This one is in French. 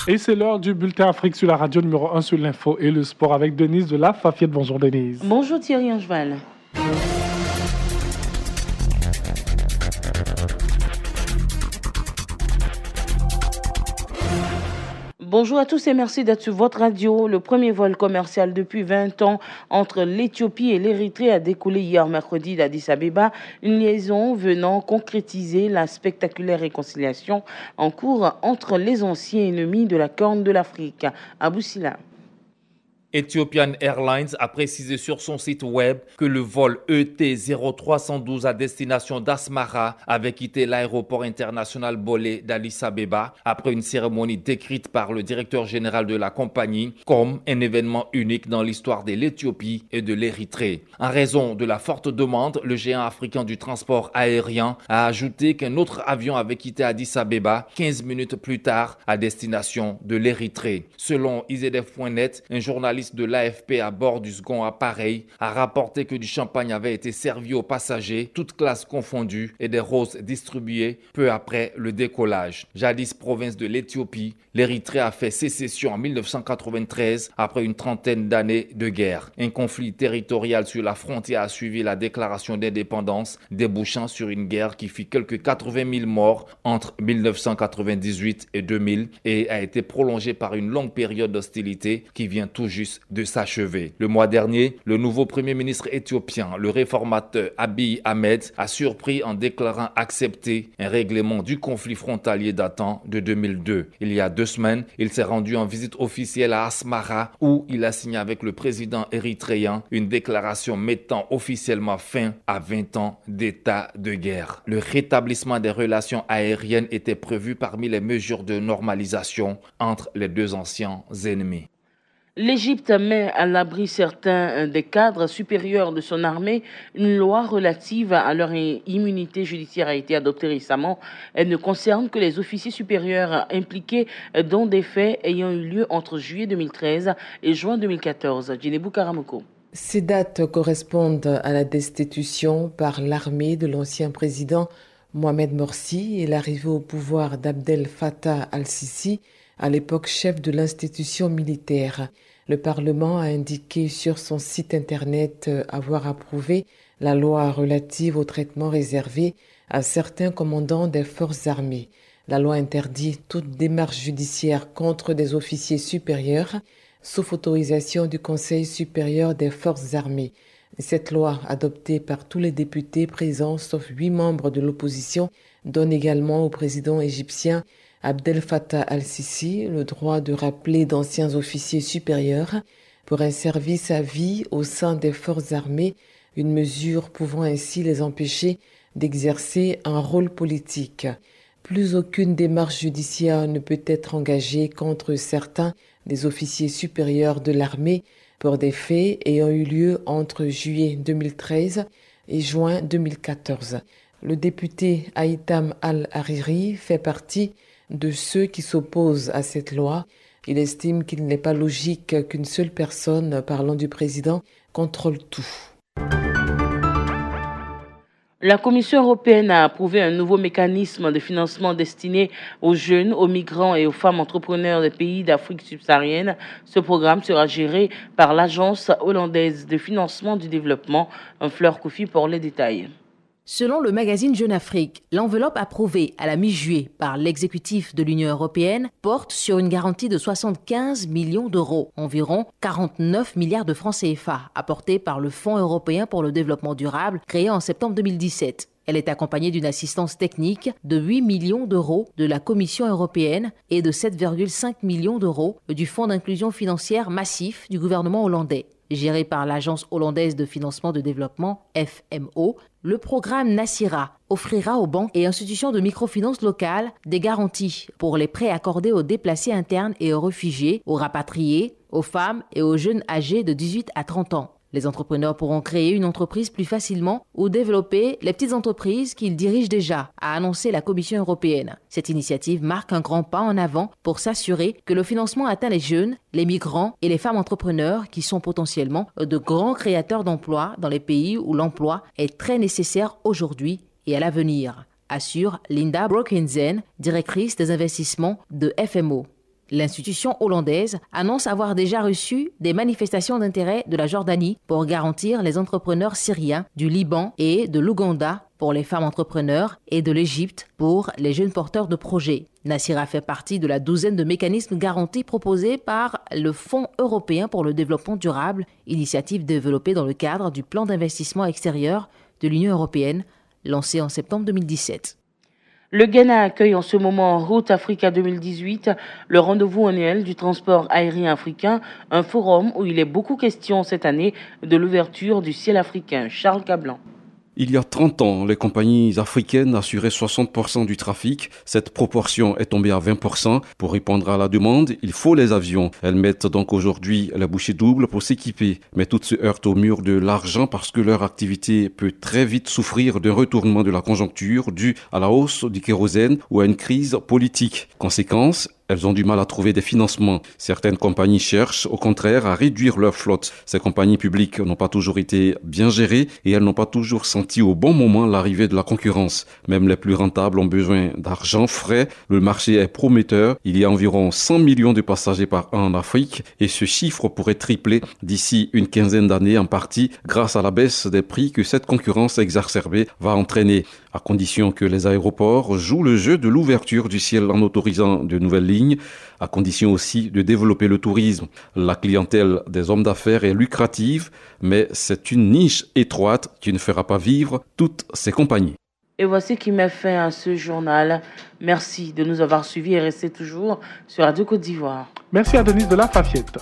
Et c'est l'heure du bulletin Afrique sur la radio numéro 1 sur l'info et le sport avec Denise de la Fafiette. Bonjour Denise. Bonjour Thierry Angeval. Bonjour à tous et merci d'être sur votre radio. Le premier vol commercial depuis 20 ans entre l'Éthiopie et l'Érythrée a décollé hier mercredi d'Addis Abeba, une liaison venant concrétiser la spectaculaire réconciliation en cours entre les anciens ennemis de la Corne de l'Afrique. Abou Sila. Ethiopian Airlines a précisé sur son site web que le vol ET0312 à destination d'Asmara avait quitté l'aéroport international Bolé d'Addis Abeba après une cérémonie décrite par le directeur général de la compagnie comme un événement unique dans l'histoire de l'Éthiopie et de l'Érythrée. En raison de la forte demande, le géant africain du transport aérien a ajouté qu'un autre avion avait quitté Addis Abeba 15 minutes plus tard à destination de l'Érythrée. Selon IZF.net, un journaliste de l'AFP à bord du second appareil a rapporté que du champagne avait été servi aux passagers, toutes classes confondues, et des roses distribuées peu après le décollage. Jadis province de l'Éthiopie, l'Érythrée a fait sécession en 1993 après une trentaine d'années de guerre. Un conflit territorial sur la frontière a suivi la déclaration d'indépendance, débouchant sur une guerre qui fit quelques 80 000 morts entre 1998 et 2000 et a été prolongée par une longue période d'hostilité qui vient tout juste de s'achever. Le mois dernier, le nouveau premier ministre éthiopien, le réformateur Abiy Ahmed, a surpris en déclarant accepter un règlement du conflit frontalier datant de 2002. Il y a 2 semaines, il s'est rendu en visite officielle à Asmara où il a signé avec le président érythréen une déclaration mettant officiellement fin à 20 ans d'état de guerre. Le rétablissement des relations aériennes était prévu parmi les mesures de normalisation entre les deux anciens ennemis. L'Égypte met à l'abri certains des cadres supérieurs de son armée. Une loi relative à leur immunité judiciaire a été adoptée récemment. Elle ne concerne que les officiers supérieurs impliqués dans des faits ayant eu lieu entre juillet 2013 et juin 2014. Djinebou Karamoko. Ces dates correspondent à la destitution par l'armée de l'ancien président Mohamed Morsi et l'arrivée au pouvoir d'Abdel Fattah al-Sisi, à l'époque chef de l'institution militaire. Le Parlement a indiqué sur son site internet avoir approuvé la loi relative au traitement réservé à certains commandants des forces armées. La loi interdit toute démarche judiciaire contre des officiers supérieurs, sauf autorisation du Conseil supérieur des forces armées. Cette loi, adoptée par tous les députés présents, sauf 8 membres de l'opposition, donne également au président égyptien Abdel Fattah al-Sisi le droit de rappeler d'anciens officiers supérieurs pour un service à vie au sein des forces armées, une mesure pouvant ainsi les empêcher d'exercer un rôle politique. Plus aucune démarche judiciaire ne peut être engagée contre certains des officiers supérieurs de l'armée pour des faits ayant eu lieu entre juillet 2013 et juin 2014. Le député Haïtam al-Hariri fait partie de ceux qui s'opposent à cette loi. Il estime qu'il n'est pas logique qu'une seule personne, parlant du président, contrôle tout. La Commission européenne a approuvé un nouveau mécanisme de financement destiné aux jeunes, aux migrants et aux femmes entrepreneurs des pays d'Afrique subsaharienne. Ce programme sera géré par l'Agence hollandaise de financement du développement. Fleur Koufi pour les détails. Selon le magazine Jeune Afrique, l'enveloppe approuvée à la mi-juillet par l'exécutif de l'Union européenne porte sur une garantie de 75 millions d'euros, environ 49 milliards de francs CFA, apportés par le Fonds européen pour le développement durable, créé en septembre 2017. Elle est accompagnée d'une assistance technique de 8 millions d'euros de la Commission européenne et de 7,5 millions d'euros du Fonds d'inclusion financière massif du gouvernement hollandais. Géré par l'Agence hollandaise de financement de développement, FMO, le programme Nassira offrira aux banques et institutions de microfinance locales des garanties pour les prêts accordés aux déplacés internes et aux réfugiés, aux rapatriés, aux femmes et aux jeunes âgés de 18 à 30 ans. Les entrepreneurs pourront créer une entreprise plus facilement ou développer les petites entreprises qu'ils dirigent déjà, a annoncé la Commission européenne. Cette initiative marque un grand pas en avant pour s'assurer que le financement atteint les jeunes, les migrants et les femmes entrepreneurs qui sont potentiellement de grands créateurs d'emplois dans les pays où l'emploi est très nécessaire aujourd'hui et à l'avenir, assure Linda Brokenzen, directrice des investissements de FMO. L'institution hollandaise annonce avoir déjà reçu des manifestations d'intérêt de la Jordanie pour garantir les entrepreneurs syriens, du Liban et de l'Ouganda pour les femmes entrepreneurs et de l'Égypte pour les jeunes porteurs de projets. Nassira fait partie de la douzaine de mécanismes garantis proposés par le Fonds européen pour le développement durable, initiative développée dans le cadre du plan d'investissement extérieur de l'Union européenne, lancé en septembre 2017. Le Ghana accueille en ce moment en Route Africa 2018 le rendez-vous annuel du transport aérien africain, un forum où il est beaucoup question cette année de l'ouverture du ciel africain. Charles Cablan. Il y a 30 ans, les compagnies africaines assuraient 60% du trafic. Cette proportion est tombée à 20%. Pour répondre à la demande, il faut les avions. Elles mettent donc aujourd'hui la bouchée double pour s'équiper. Mais toutes se heurtent au mur de l'argent parce que leur activité peut très vite souffrir d'un retournement de la conjoncture dû à la hausse du kérosène ou à une crise politique. Conséquence, elles ont du mal à trouver des financements. Certaines compagnies cherchent, au contraire, à réduire leur flotte. Ces compagnies publiques n'ont pas toujours été bien gérées et elles n'ont pas toujours senti au bon moment l'arrivée de la concurrence. Même les plus rentables ont besoin d'argent frais. Le marché est prometteur. Il y a environ 100 millions de passagers par an en Afrique et ce chiffre pourrait tripler d'ici une quinzaine d'années, en partie grâce à la baisse des prix que cette concurrence exacerbée va entraîner, à condition que les aéroports jouent le jeu de l'ouverture du ciel en autorisant de nouvelles lignes, à condition aussi de développer le tourisme. La clientèle des hommes d'affaires est lucrative, mais c'est une niche étroite qui ne fera pas vivre toutes ces compagnies. Et voici qui met fin à ce journal. Merci de nous avoir suivis et restez toujours sur Radio Côte d'Ivoire. Merci à Denise de la Fafiette.